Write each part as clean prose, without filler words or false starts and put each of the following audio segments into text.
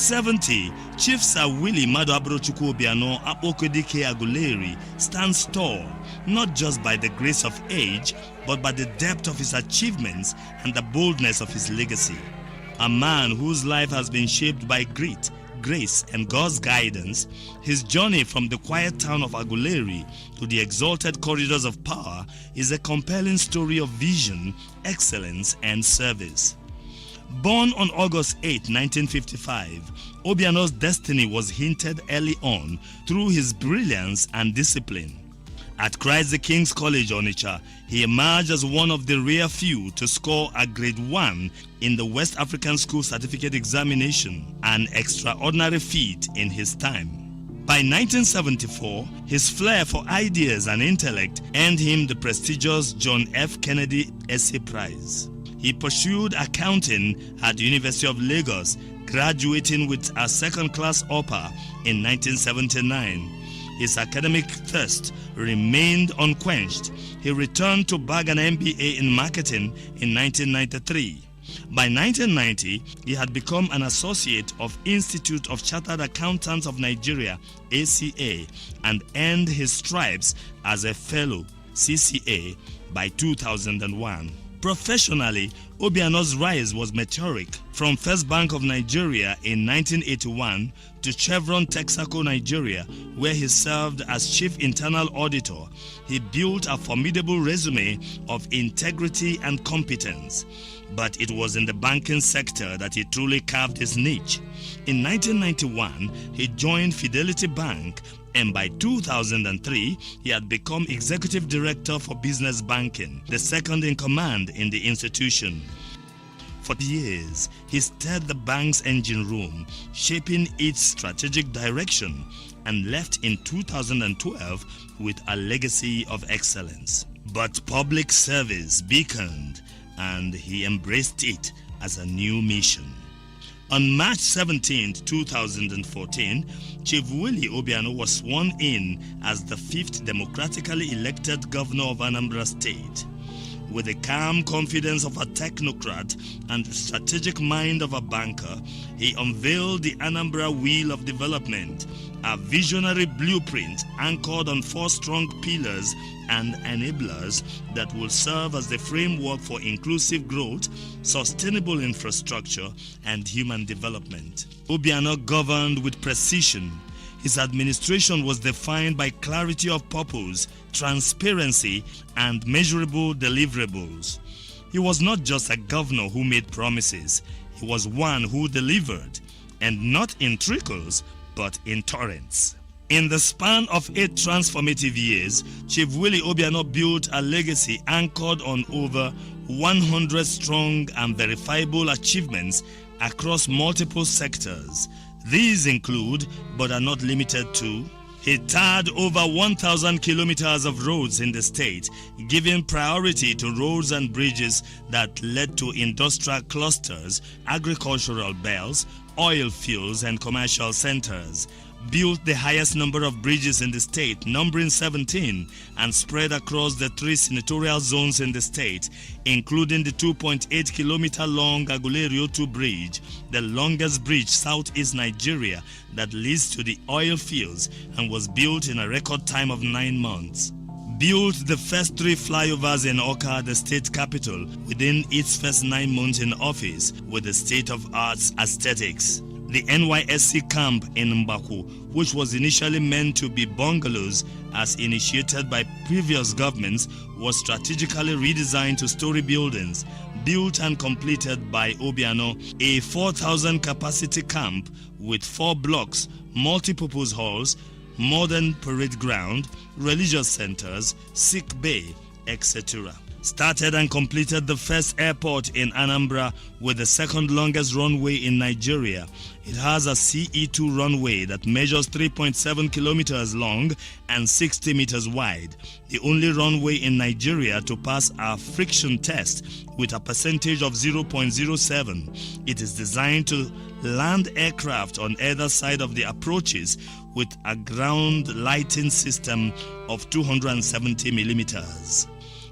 70, Chief Sir Willie Madu-Abrochukwu Obiano Akpokedike Aguleri stands tall, not just by the grace of age, but by the depth of his achievements and the boldness of his legacy. A man whose life has been shaped by grit, grace, and God's guidance, his journey from the quiet town of Aguleri to the exalted corridors of power is a compelling story of vision, excellence, and service. Born on August 8, 1955, Obiano's destiny was hinted early on through his brilliance and discipline. At Christ the King's College, Onitsha, he emerged as one of the rare few to score a grade 1 in the West African School Certificate Examination, an extraordinary feat in his time. By 1974, his flair for ideas and intellect earned him the prestigious John F. Kennedy Essay Prize. He pursued accounting at the University of Lagos, graduating with a second-class upper in 1979. His academic thirst remained unquenched. He returned to bag an MBA in marketing in 1993. By 1990, he had become an associate of Institute of Chartered Accountants of Nigeria, ACA, and earned his stripes as a fellow, CCA, by 2001. Professionally, Obiano's rise was meteoric. From First Bank of Nigeria in 1981 to Chevron Texaco Nigeria, where he served as Chief Internal Auditor, he built a formidable resume of integrity and competence. But it was in the banking sector that he truly carved his niche. In 1991, he joined Fidelity Bank, and by 2003, he had become Executive Director for Business Banking, the second in command in the institution. For years, he steered the bank's engine room, shaping its strategic direction, and left in 2012 with a legacy of excellence. But public service beaconed, and he embraced it as a new mission. On March 17, 2014, Chief Willie Obiano was sworn in as the 5th democratically elected governor of Anambra State. With the calm confidence of a technocrat and the strategic mind of a banker, he unveiled the Anambra Wheel of Development, a visionary blueprint anchored on 4 strong pillars and enablers that will serve as the framework for inclusive growth, sustainable infrastructure, and human development. Obiano governed with precision. His administration was defined by clarity of purpose, transparency, and measurable deliverables. He was not just a governor who made promises, he was one who delivered, and not in trickles, but in torrents. In the span of 8 transformative years, Chief Willie Obiano built a legacy anchored on over 100 strong and verifiable achievements across multiple sectors. These include, but are not limited to, he tarred over 1,000 kilometers of roads in the state, giving priority to roads and bridges that led to industrial clusters, agricultural belts, oil fields, and commercial centers. Built the highest number of bridges in the state, numbering 17, and spread across the 3 senatorial zones in the state, including the 2.8-kilometer-long Aguleri-Otu Bridge, the longest bridge southeast Nigeria that leads to the oil fields and was built in a record time of 9 months. Built the first 3 flyovers in Awka, the state capital, within its first 9 months in office with the state-of-art aesthetics. The NYSC camp in Mbaku, which was initially meant to be bungalows as initiated by previous governments, was strategically redesigned to story buildings, built and completed by Obiano, a 4,000 capacity camp with 4 blocks, multipurpose halls, modern parade ground, religious centers, sick bay, etc. Started and completed the first airport in Anambra with the second longest runway in Nigeria. It has a CE2 runway that measures 3.7 kilometers long and 60 meters wide, the only runway in Nigeria to pass a friction test with a percentage of 0.07. It is designed to land aircraft on either side of the approaches with a ground lighting system of 270 millimeters.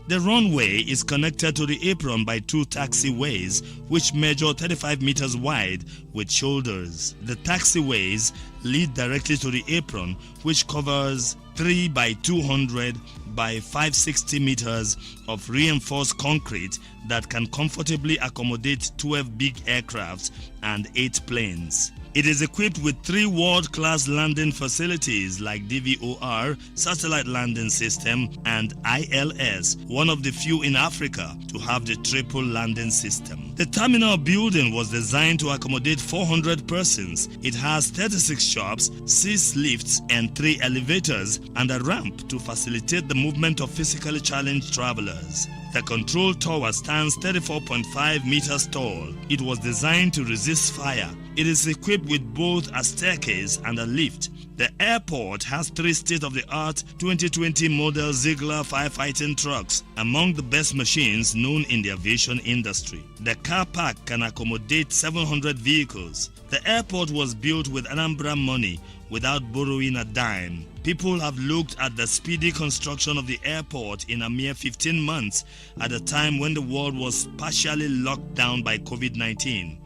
The runway is connected to the apron by two taxiways which measure 35 meters wide with shoulders. The taxiways lead directly to the apron, which covers 3 by 200 by 560 meters of reinforced concrete that can comfortably accommodate 12 big aircrafts and 8 planes. It is equipped with 3 world-class landing facilities like DVOR, Satellite Landing System, and ILS, one of the few in Africa to have the triple landing system. The terminal building was designed to accommodate 400 persons. It has 36 shops, 6 lifts, and 3 elevators, and a ramp to facilitate the movement of physically challenged travelers. The control tower stands 34.5 meters tall. It was designed to resist fire. It is equipped with both a staircase and a lift. The airport has 3 state-of-the-art 2020 model Ziegler firefighting trucks, among the best machines known in the aviation industry. The car park can accommodate 700 vehicles. The airport was built with Anambra money without borrowing a dime. People have looked at the speedy construction of the airport in a mere 15 months at a time when the world was partially locked down by COVID-19.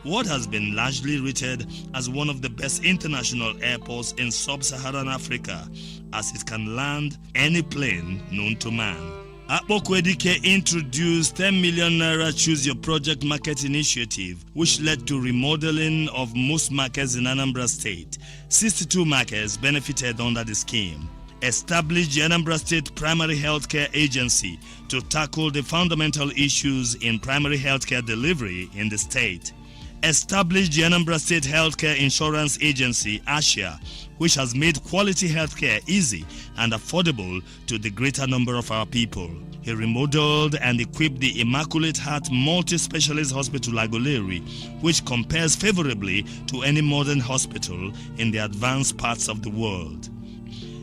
What has been largely rated as one of the best international airports in sub-Saharan Africa, as it can land any plane known to man. Akpokwedike introduced 10 million naira Choose Your Project Market initiative, which led to remodeling of most markets in Anambra State. 62 markets benefited under the scheme. Established the Anambra State Primary Healthcare Agency to tackle the fundamental issues in primary healthcare delivery in the state. Established the Anambra State Healthcare Insurance Agency, ASHA, which has made quality healthcare easy and affordable to the greater number of our people. He remodeled and equipped the Immaculate Heart Multi-Specialist Hospital Aguleri, which compares favorably to any modern hospital in the advanced parts of the world.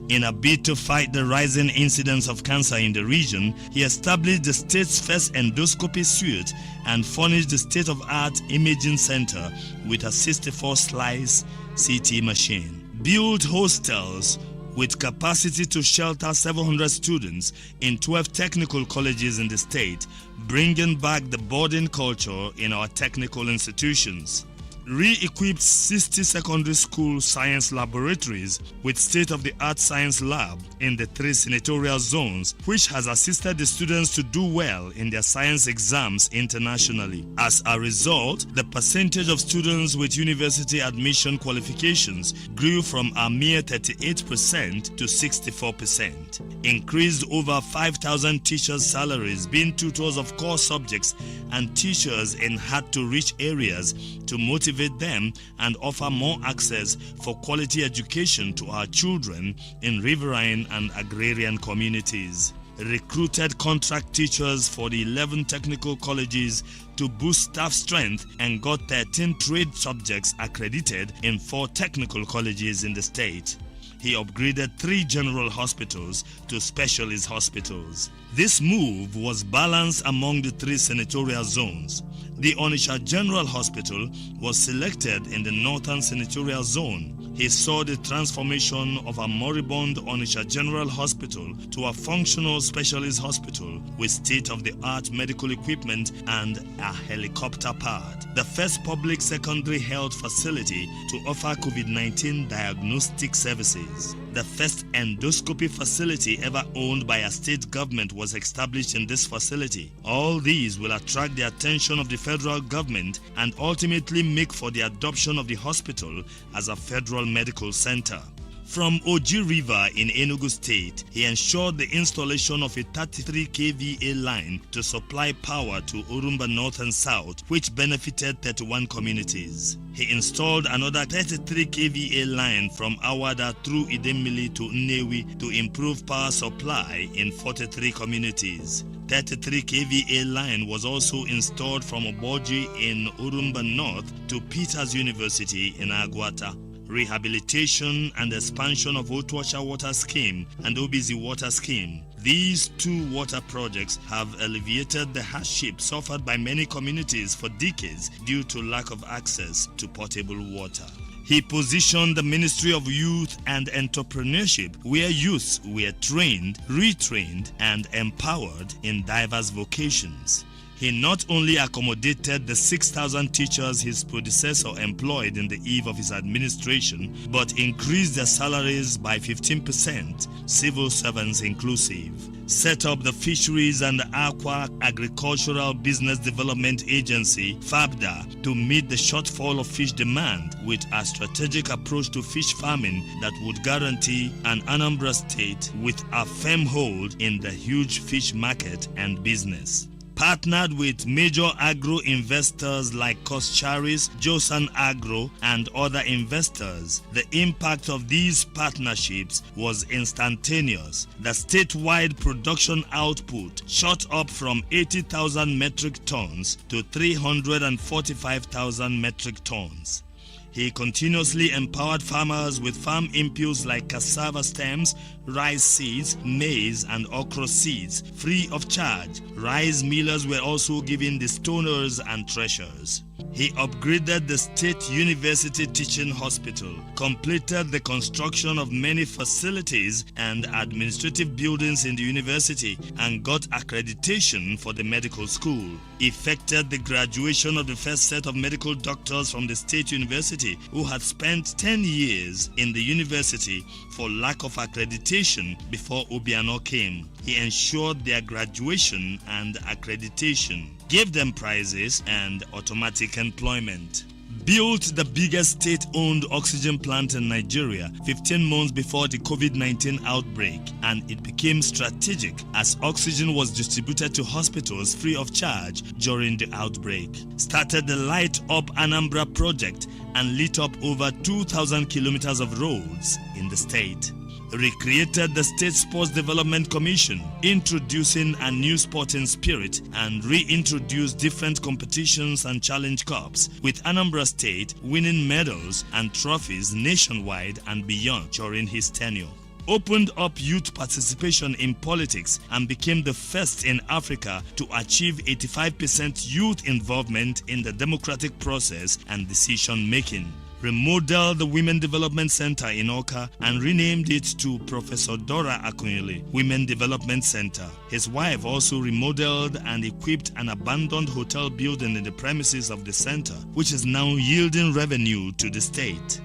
In a bid to fight the rising incidence of cancer in the region, he established the state's first endoscopy suite and furnished the state-of-art imaging center with a 64-slice CT machine. Built hostels with capacity to shelter 700 students in 12 technical colleges in the state, bringing back the boarding culture in our technical institutions. Re-equipped 60 secondary school science laboratories with state-of-the-art science lab in the 3 senatorial zones, which has assisted the students to do well in their science exams internationally. As a result, the percentage of students with university admission qualifications grew from a mere 38% to 64%. Increased over 5,000 teachers' salaries, being tutors of core subjects and teachers in hard-to-reach areas to motivate them and offer more access for quality education to our children in riverine and agrarian communities. Recruited contract teachers for the 11 technical colleges to boost staff strength and got 13 trade subjects accredited in 4 technical colleges in the state. He upgraded 3 general hospitals to specialist hospitals. This move was balanced among the 3 senatorial zones. The Onitsha General Hospital was selected in the Northern Senatorial Zone. He saw the transformation of a moribund Onitsha General Hospital to a functional specialist hospital with state-of-the-art medical equipment and a helicopter pad. The first public secondary health facility to offer COVID-19 diagnostic services. The first endoscopy facility ever owned by a state government was established in this facility. All these will attract the attention of the federal government and ultimately make for the adoption of the hospital as a federal medical center. From Oji River in Enugu State, he ensured the installation of a 33 kVA line to supply power to Urumba North and South, which benefited 31 communities. He installed another 33 kVA line from Awada through Idemili to Nnewi to improve power supply in 43 communities. 33 kVA line was also installed from Oboji in Urumba North to Peters University in Agwata. Rehabilitation and expansion of Otwacha Water Scheme and Obizi Water Scheme. These 2 water projects have alleviated the hardship suffered by many communities for decades due to lack of access to potable water. He positioned the Ministry of Youth and Entrepreneurship, where youths were trained, retrained, and empowered in diverse vocations. He not only accommodated the 6,000 teachers his predecessor employed in the eve of his administration, but increased their salaries by 15%, civil servants inclusive. Set up the Fisheries and Aqua Agricultural Business Development Agency, FABDA, to meet the shortfall of fish demand with a strategic approach to fish farming that would guarantee an Anambra state with a firm hold in the huge fish market and business. Partnered with major agro investors like Coscharis, Josan Agro, and other investors. The impact of these partnerships was instantaneous. The statewide production output shot up from 80,000 metric tons to 345,000 metric tons. He continuously empowered farmers with farm inputs like cassava stems, rice seeds, maize, and okra seeds, free of charge. Rice millers were also given the stoners and threshers. He upgraded the State University Teaching Hospital, completed the construction of many facilities and administrative buildings in the university, and got accreditation for the medical school. Effected the graduation of the first set of medical doctors from the State University who had spent 10 years in the university for lack of accreditation before Obiano came. He ensured their graduation and accreditation, gave them prizes and automatic employment. Built the biggest state-owned oxygen plant in Nigeria 15 months before the COVID-19 outbreak, and it became strategic as oxygen was distributed to hospitals free of charge during the outbreak. Started the Light Up Anambra project and lit up over 2,000 kilometers of roads in the state. Recreated the State Sports Development Commission, introducing a new sporting spirit, and reintroduced different competitions and challenge cups, with Anambra State winning medals and trophies nationwide and beyond during his tenure. Opened up youth participation in politics and became the first in Africa to achieve 85% youth involvement in the democratic process and decision-making. Remodeled the Women Development Center in Awka and renamed it to Professor Dora Akunyele Women Development Center. His wife also remodeled and equipped an abandoned hotel building in the premises of the center, which is now yielding revenue to the state.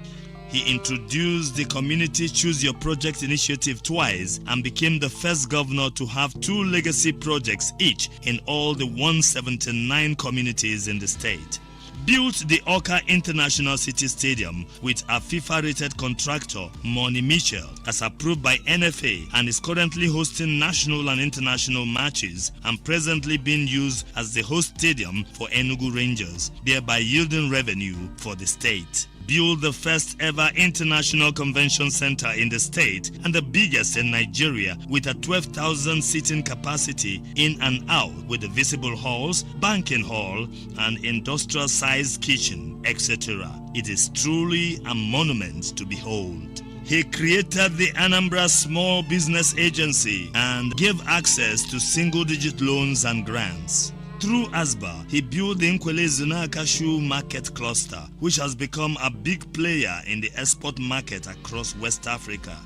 He introduced the Community Choose Your Project initiative twice and became the first governor to have 2 legacy projects each in all the 179 communities in the state. Built the Awka International City Stadium with a FIFA-rated contractor, Money Mitchell, as approved by NFA, and is currently hosting national and international matches and presently being used as the host stadium for Enugu Rangers, thereby yielding revenue for the state. Built the first ever international convention center in the state and the biggest in Nigeria with a 12,000 seating capacity in and out with the visible halls, banking hall, and industrial sized kitchen, etc. It is truly a monument to behold. He created the Anambra Small Business Agency and gave access to single-digit loans and grants. Through ASBA, he built the Nkwele Zunaka Shoe Market Cluster, which has become a big player in the export market across West Africa.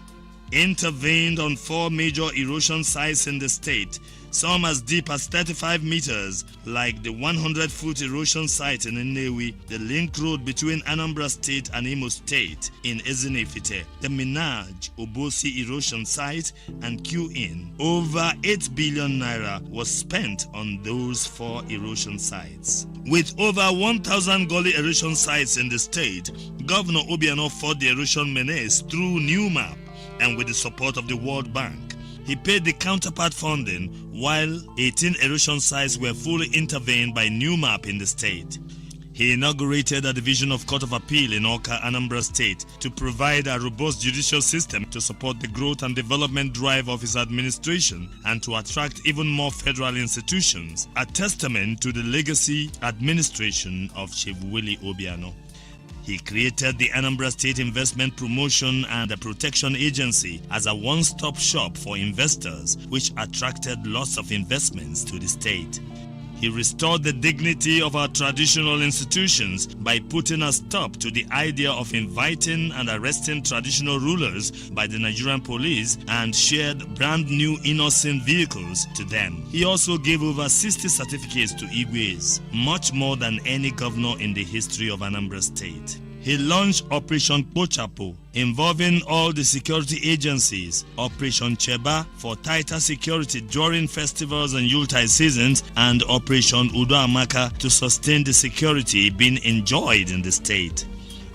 Intervened on 4 major erosion sites in the state, some as deep as 35 meters, like the 100-foot erosion site in Nnewi, the link road between Anambra State and Imo State in Ezinefite, the Minaj Obosi erosion site, and Q-In. Over 8 billion naira was spent on those 4 erosion sites. With over 1,000 gully erosion sites in the state, Governor Obiano fought the erosion menace through new map and with the support of the World Bank. He paid the counterpart funding while 18 erosion sites were fully intervened by new map in the state. He inaugurated a division of Court of Appeal in Awka, Anambra State to provide a robust judicial system to support the growth and development drive of his administration and to attract even more federal institutions, a testament to the legacy administration of Chief Willie Obiano. He created the Anambra State Investment Promotion and Protection Agency as a one-stop shop for investors, which attracted lots of investments to the state. He restored the dignity of our traditional institutions by putting a stop to the idea of inviting and arresting traditional rulers by the Nigerian police and shared brand new innocent vehicles to them. He also gave over 60 certificates to Igwes, much more than any governor in the history of Anambra State. He launched Operation Pochapo, involving all the security agencies, Operation Cheba for tighter security during festivals and Yuletide seasons, and Operation Udoamaka to sustain the security being enjoyed in the state.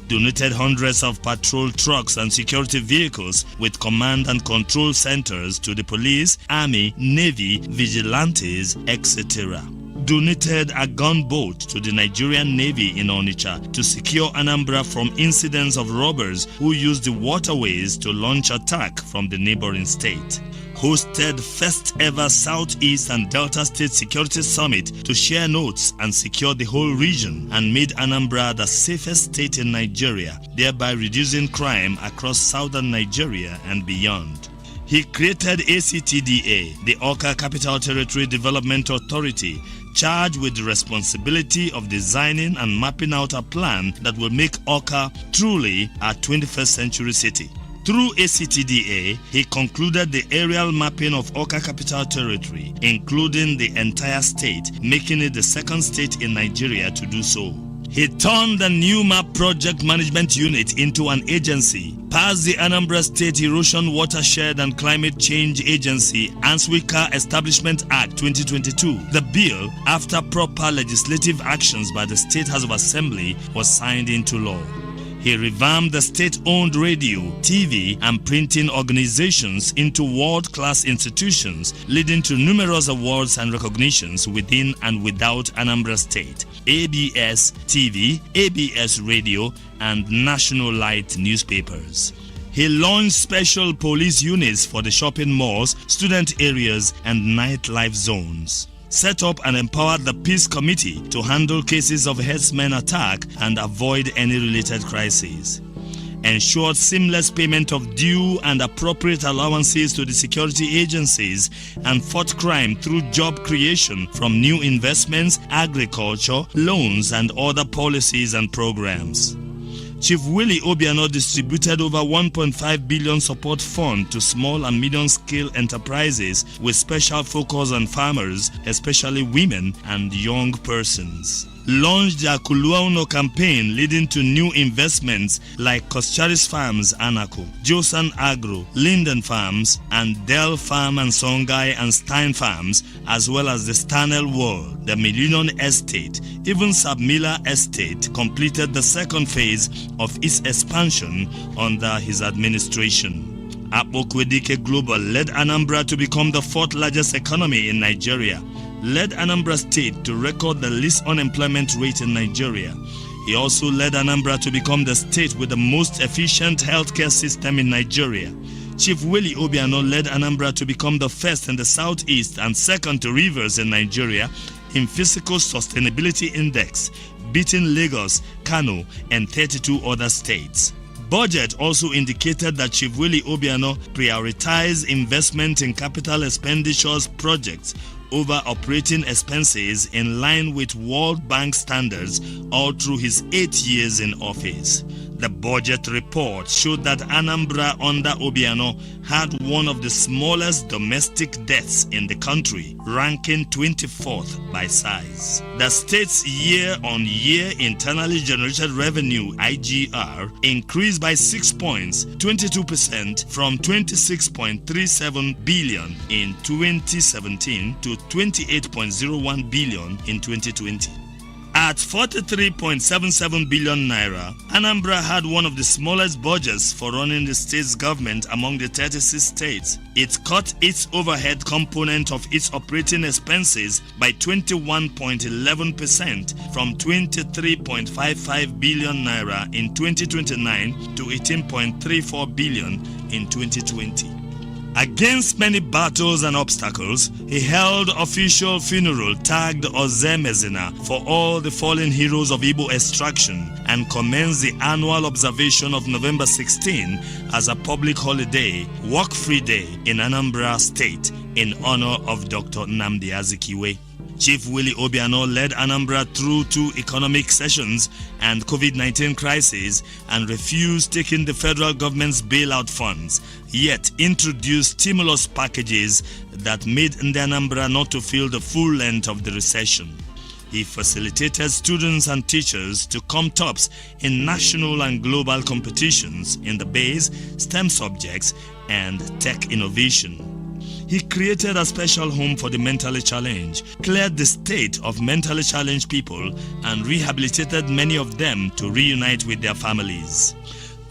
Donated hundreds of patrol trucks and security vehicles with command and control centers to the police, army, navy, vigilantes, etc. Donated a gunboat to the Nigerian Navy in Onitsha to secure Anambra from incidents of robbers who used the waterways to launch attack from the neighboring state. Hosted first ever Southeast and Delta State Security Summit to share notes and secure the whole region, and made Anambra the safest state in Nigeria, thereby reducing crime across southern Nigeria and beyond. He created ACTDA, the Awka Capital Territory Development Authority, charged with the responsibility of designing and mapping out a plan that will make Awka truly a 21st century city. Through ACTDA, he concluded the aerial mapping of Awka Capital Territory, including the entire state, making it the second state in Nigeria to do so. He turned the new map project management unit into an agency, passed the Anambra State Erosion Watershed and Climate Change Agency Answika Establishment Act 2022. The bill, after proper legislative actions by the State House of Assembly, was signed into law. He revamped the state-owned radio, TV, and printing organizations into world-class institutions, leading to numerous awards and recognitions within and without Anambra State, ABS TV, ABS Radio, and National Light newspapers. He launched special police units for the shopping malls, student areas, and nightlife zones. Set up and empowered the Peace Committee to handle cases of herdsmen attack and avoid any related crises. Ensured seamless payment of due and appropriate allowances to the security agencies, and fought crime through job creation from new investments, agriculture, loans, and other policies and programs. Chief Willie Obiano distributed over 1.5 billion support fund to small and medium-scale enterprises with special focus on farmers, especially women and young persons. Launched the Akuluauno campaign, leading to new investments like Koscharis Farms Anako, Josan Agro, Linden Farms, and Dell Farm and Songhai and Stein Farms, as well as the Stanel World, the Millennium Estate. Even Sabmila Estate completed the second phase of its expansion under his administration. Akpokwedike Global led Anambra to become the fourth largest economy in Nigeria, led Anambra State to record the least unemployment rate in Nigeria. He also led Anambra to become the state with the most efficient healthcare system in Nigeria. Chief Willie Obiano led Anambra to become the first in the southeast and second to Rivers in Nigeria in Physical Sustainability Index, beating Lagos, Kano, and 32 other states. Budget also indicated that Chief Willie Obiano prioritized investment in capital expenditures projects over operating expenses in line with World Bank standards all through his 8 years in office. The budget report showed that Anambra under Obiano had one of the smallest domestic debts in the country, ranking 24th by size. The state's year-on-year internally generated revenue (IGR) increased by 6 points, 22% from 26.37 billion in 2017 to 28.01 billion in 2020. At 43.77 billion naira, Anambra had one of the smallest budgets for running the state's government among the 36 states. It cut its overhead component of its operating expenses by 21.11% from 23.55 billion naira in 2029 to 18.34 billion in 2020. Against many battles and obstacles, he held official funeral tagged Ozemezina for all the fallen heroes of Igbo extraction and commenced the annual observation of November 16 as a public holiday, work-free day in Anambra State in honor of Dr. Nnamdi Azikiwe. Chief Willie Obiano led Anambra through 2 economic sessions and COVID-19 crisis and refused taking the federal government's bailout funds, yet introduced stimulus packages that made Anambra not to feel the full length of the recession. He facilitated students and teachers to come tops in national and global competitions in the base, STEM subjects, and tech innovation. He created a special home for the mentally challenged, cleared the state of mentally challenged people, and rehabilitated many of them to reunite with their families.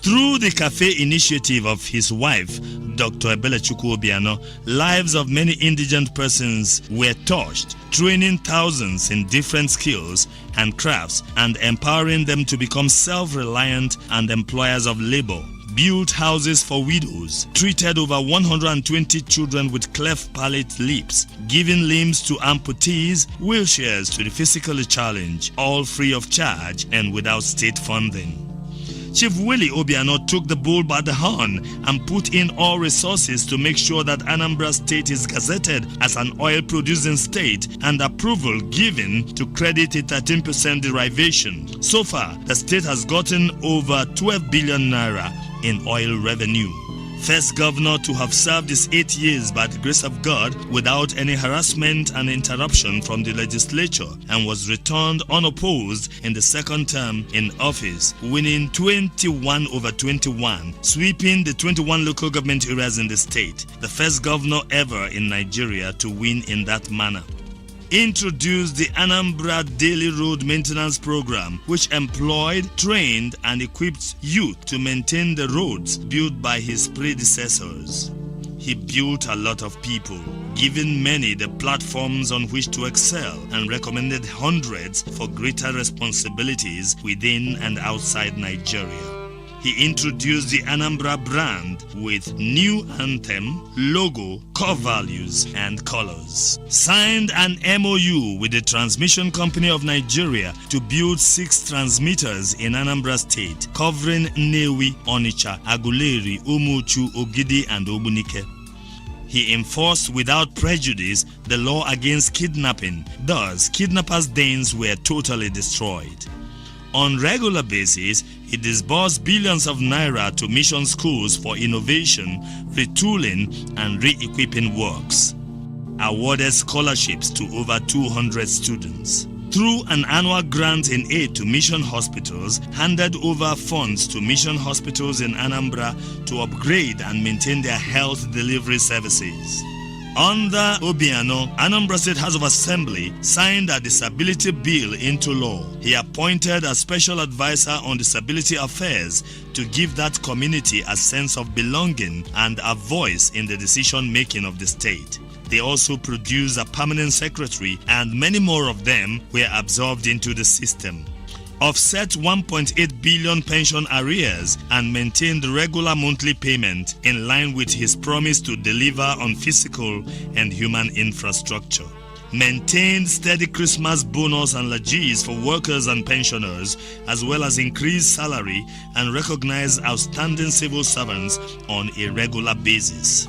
Through the cafe initiative of his wife, Dr. Ebelechukwu Obiano, lives of many indigent persons were touched, training thousands in different skills and crafts and empowering them to become self-reliant and employers of labor. Built houses for widows, treated over 120 children with cleft palate lips, giving limbs to amputees, wheelchairs to the physically challenged, all free of charge and without state funding. Chief Willie Obiano took the bull by the horn and put in all resources to make sure that Anambra State is gazetted as an oil-producing state and approval given to credit a 13% derivation. So far, the state has gotten over 12 billion naira in oil revenue. First governor to have served his 8 years by the grace of God without any harassment and interruption from the legislature, and was returned unopposed in the second term in office, winning 21 over 21, sweeping the 21 local government areas in the state, the first governor ever in Nigeria to win in that manner. Introduced the Anambra Daily Road Maintenance Program, which employed, trained, and equipped youth to maintain the roads built by his predecessors. He built a lot of people, giving many the platforms on which to excel, and recommended hundreds for greater responsibilities within and outside Nigeria. He introduced the Anambra brand with new anthem, logo, core values, and colors. Signed an MOU with the Transmission Company of Nigeria to build 6 transmitters in Anambra State, covering Nnewi, Onitsha, Aguleri, Umuchu, Ogidi, and Ogbunike. He enforced without prejudice the law against kidnapping. Thus, kidnappers' dens were totally destroyed. On regular basis, he disbursed billions of naira to mission schools for innovation, retooling, and re-equipping works. Awarded scholarships to over 200 students. Through an annual grant in aid to mission hospitals, handed over funds to mission hospitals in Anambra to upgrade and maintain their health delivery services. Under Obiano, Anambra State House of Assembly signed a disability bill into law. He appointed a special advisor on disability affairs to give that community a sense of belonging and a voice in the decision-making of the state. They also produced a permanent secretary, and many more of them were absorbed into the system. Offset 1.8 billion pension arrears and maintained regular monthly payment in line with his promise to deliver on physical and human infrastructure. Maintained steady Christmas bonus and lagees for workers and pensioners, as well as increased salary, and recognized outstanding civil servants on a regular basis.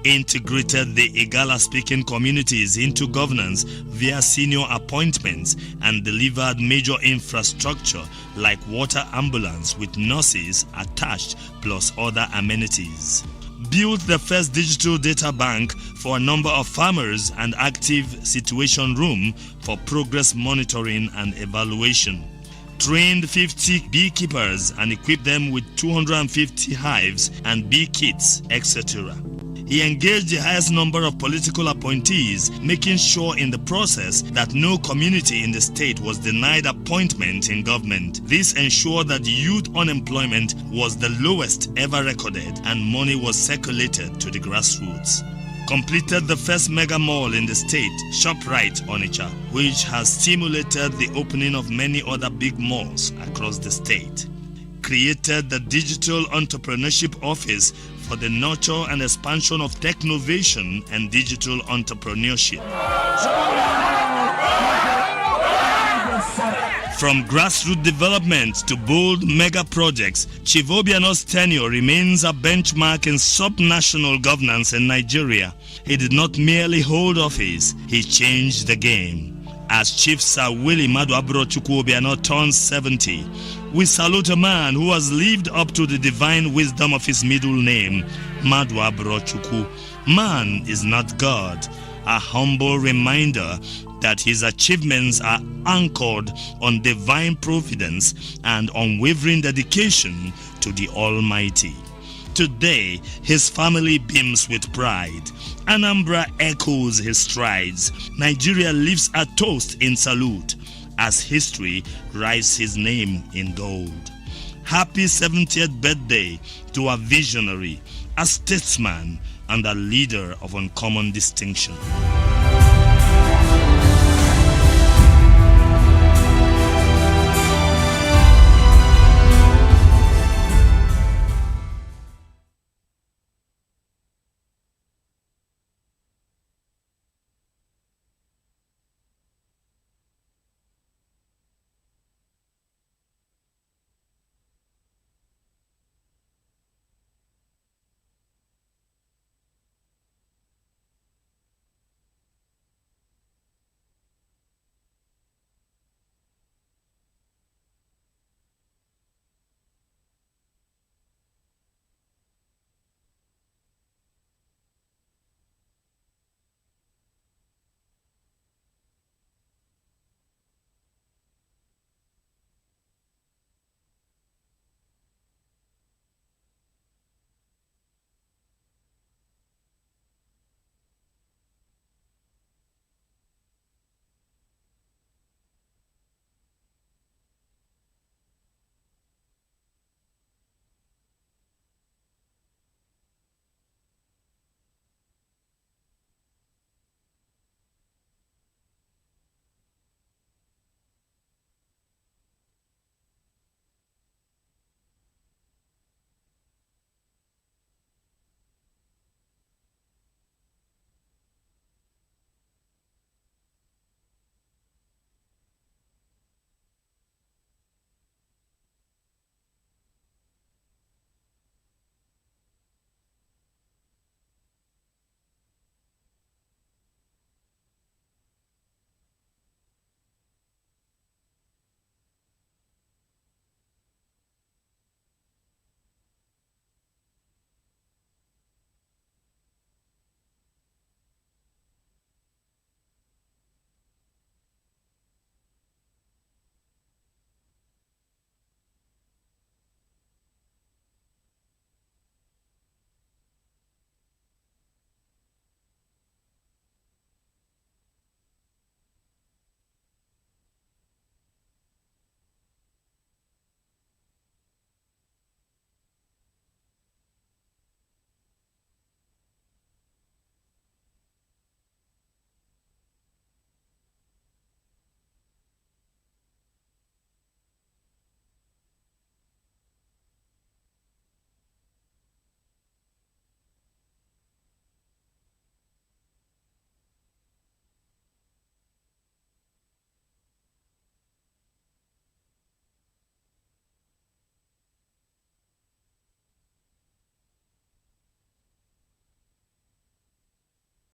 Integrated the Igala-speaking communities into governance via senior appointments and delivered major infrastructure like water ambulance with nurses attached plus other amenities. Built the first digital data bank for a number of farmers and active situation room for progress monitoring and evaluation. Trained 50 beekeepers and equipped them with 250 hives and bee kits, etc. He engaged the highest number of political appointees, making sure in the process that no community in the state was denied appointment in government. This ensured that youth unemployment was the lowest ever recorded and money was circulated to the grassroots. Completed the first mega mall in the state, ShopRite Onitsha, which has stimulated the opening of many other big malls across the state. Created the Digital Entrepreneurship Office for the nurture and expansion of technovation and digital entrepreneurship. From grassroots development to bold mega projects, Chief Obiano's tenure remains a benchmark in subnational governance in Nigeria. He did not merely hold office, he changed the game. As Chief Sir Willie Maduabrochukwu Obiano turns 70, we salute a man who has lived up to the divine wisdom of his middle name, Maduabrochukwu. Man is not God, a humble reminder that his achievements are anchored on divine providence and unwavering dedication to the Almighty. Today, his family beams with pride. Anambra echoes his strides. Nigeria lives a toast in salute as history writes his name in gold. Happy 70th birthday to a visionary, a statesman, and a leader of uncommon distinction.